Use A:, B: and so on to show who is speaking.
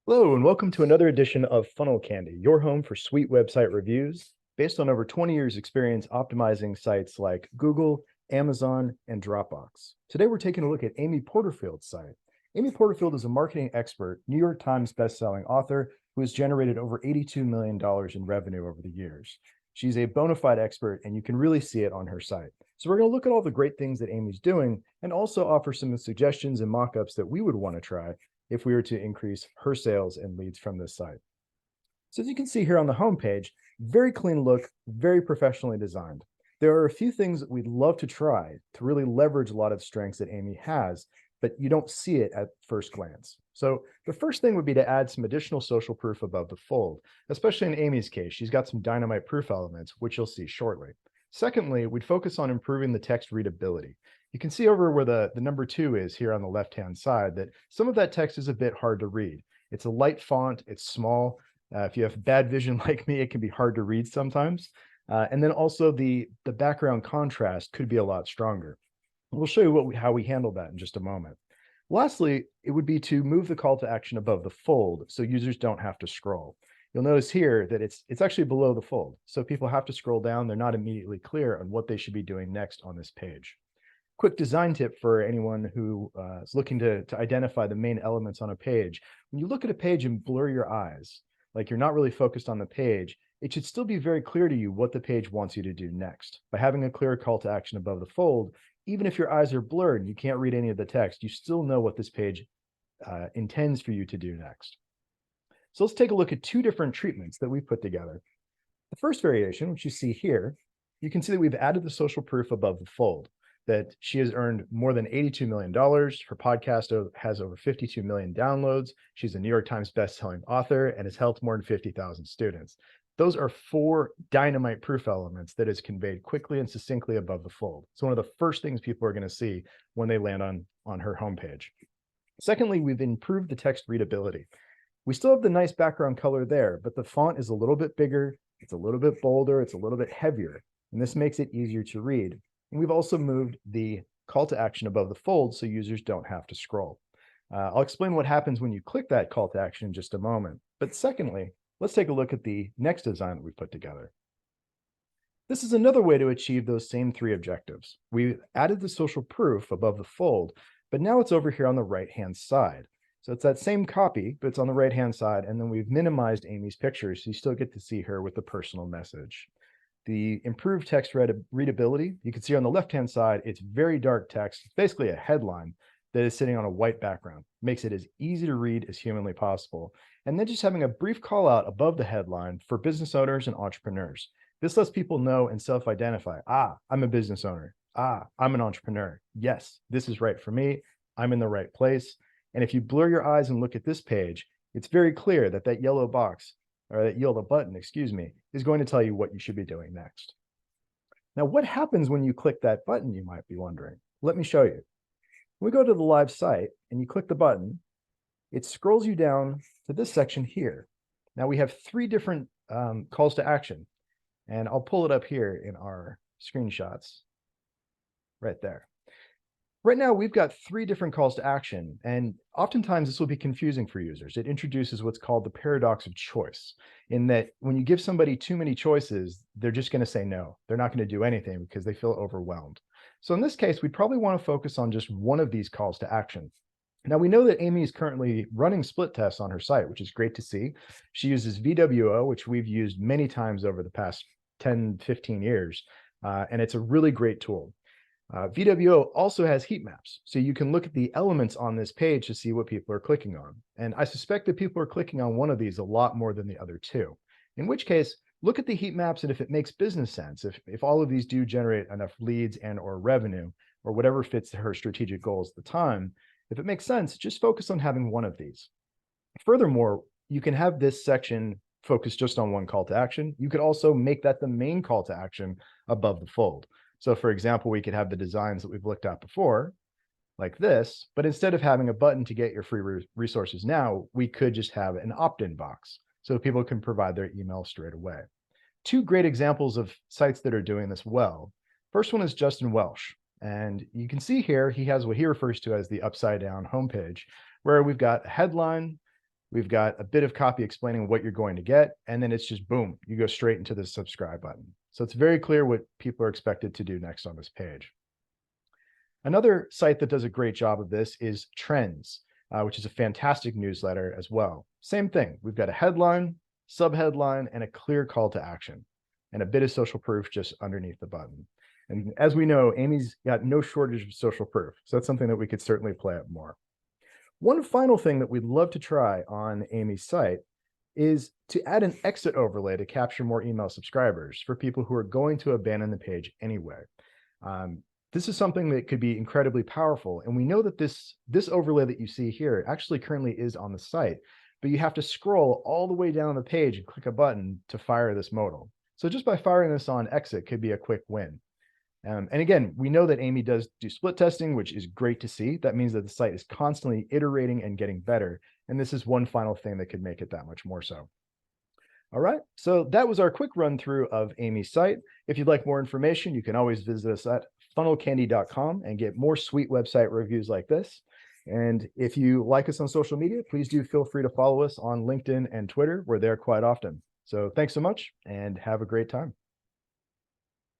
A: Hello, and welcome to another edition of Funnel Candy, your home for sweet website reviews based on over 20 years' experience optimizing sites like Google, Amazon, and Dropbox. Today, we're taking a look at Amy Porterfield's site. Amy Porterfield is a marketing expert, New York Times bestselling author who has generated over $82 million in revenue over the years. She's a bona fide expert, and you can really see it on her site. So we're going to look at all the great things that Amy's doing and also offer some suggestions and mock-ups that we would want to try if we were to increase her sales and leads from this site. So as you can see here on the homepage, very clean look, very professionally designed. There are a few things that we'd love to try to really leverage a lot of strengths that Amy has, but you don't see it at first glance. So the first thing would be to add some additional social proof above the fold, especially in Amy's case. She's got some dynamite proof elements, which you'll see shortly. Secondly, we'd focus on improving the text readability. You can see over where the number 2 is here on the left-hand side that some of that text is a bit hard to read. It's a light font, it's small. If you have bad vision like me, it can be hard to read sometimes. And then also the background contrast could be a lot stronger. We'll show you how we handle that in just a moment. Lastly, it would be to move the call to action above the fold so users don't have to scroll. You'll notice here that it's actually below the fold. So people have to scroll down. They're not immediately clear on what they should be doing next on this page. Quick design tip for anyone who is looking to identify the main elements on a page. When you look at a page and blur your eyes, like you're not really focused on the page, it should still be very clear to you what the page wants you to do next. By having a clear call to action above the fold, even if your eyes are blurred and you can't read any of the text, you still know what this page intends for you to do next. So let's take a look at two different treatments that we've put together. The first variation, which you see here, you can see that we've added the social proof above the fold, that she has earned more than $82 million. Her podcast has over 52 million downloads. She's a New York Times bestselling author and has helped more than 50,000 students. Those are 4 dynamite proof elements that is conveyed quickly and succinctly above the fold. It's one of the first things people are going to see when they land on her homepage. Secondly, we've improved the text readability. We still have the nice background color there, but the font is a little bit bigger, it's a little bit bolder, it's a little bit heavier, and this makes it easier to read. And we've also moved the call to action above the fold so users don't have to scroll. I'll explain what happens when you click that call to action in just a moment. But secondly, let's take a look at the next design that we put together. This is another way to achieve those same 3 objectives. We added the social proof above the fold, but now it's over here on the right-hand side. So it's that same copy, but it's on the right-hand side, and then we've minimized Amy's picture, so you still get to see her with the personal message. The improved text readability, you can see on the left-hand side, it's very dark text. It's basically a headline that is sitting on a white background. Makes it as easy to read as humanly possible. And then just having a brief call out above the headline for business owners and entrepreneurs. This lets people know and self-identify. I'm a business owner. I'm an entrepreneur. Yes, this is right for me. I'm in the right place. And if you blur your eyes and look at this page, it's very clear that that yellow box, or that yellow button, excuse me, is going to tell you what you should be doing next. Now, what happens when you click that button, you might be wondering? Let me show you. When we go to the live site and you click the button, it scrolls you down to this section here. Now we have 3 different calls to action, and I'll pull it up here in our screenshots right there. Right now, we've got 3 different calls to action, and oftentimes this will be confusing for users. It introduces what's called the paradox of choice, in that when you give somebody too many choices, they're just going to say no. They're not going to do anything because they feel overwhelmed. So in this case, we'd probably want to focus on just one of these calls to action. Now, we know that Amy is currently running split tests on her site, which is great to see. She uses VWO, which we've used many times over the past 10, 15 years, and it's a really great tool. VWO also has heat maps, so you can look at the elements on this page to see what people are clicking on. And I suspect that people are clicking on one of these a lot more than the other 2, in which case, look at the heat maps, and if it makes business sense, if all of these do generate enough leads and or revenue, or whatever fits her strategic goals at the time, if it makes sense, just focus on having one of these. Furthermore, you can have this section focus just on one call to action. You could also make that the main call to action above the fold. So for example, we could have the designs that we've looked at before, like this, but instead of having a button to get your free resources now, we could just have an opt-in box so people can provide their email straight away. 2 great examples of sites that are doing this well. First one is Justin Welsh, and you can see here he has what he refers to as the upside down homepage, where we've got a headline, We've got a bit of copy explaining what you're going to get, and then it's just boom, you go straight into the subscribe button. So it's very clear what people are expected to do next on this page. Another site that does a great job of this is Trends, which is a fantastic newsletter as well. Same thing. We've got a headline, subheadline, and a clear call to action, and a bit of social proof just underneath the button. And as we know, Amy's got no shortage of social proof. So that's something that we could certainly play up more. One final thing that we'd love to try on Amy's site is to add an exit overlay to capture more email subscribers for people who are going to abandon the page anyway. This is something that could be incredibly powerful. And we know that this overlay that you see here actually currently is on the site, but you have to scroll all the way down the page and click a button to fire this modal. So just by firing this on exit could be a quick win. And again, we know that Amy does do split testing, which is great to see. That means that the site is constantly iterating and getting better. And this is one final thing that could make it that much more so. All right, so that was our quick run through of Amy's site. If you'd like more information, you can always visit us at funnelcandy.com and get more sweet website reviews like this. And if you like us on social media, please do feel free to follow us on LinkedIn and Twitter. We're there quite often. So thanks so much and have a great time.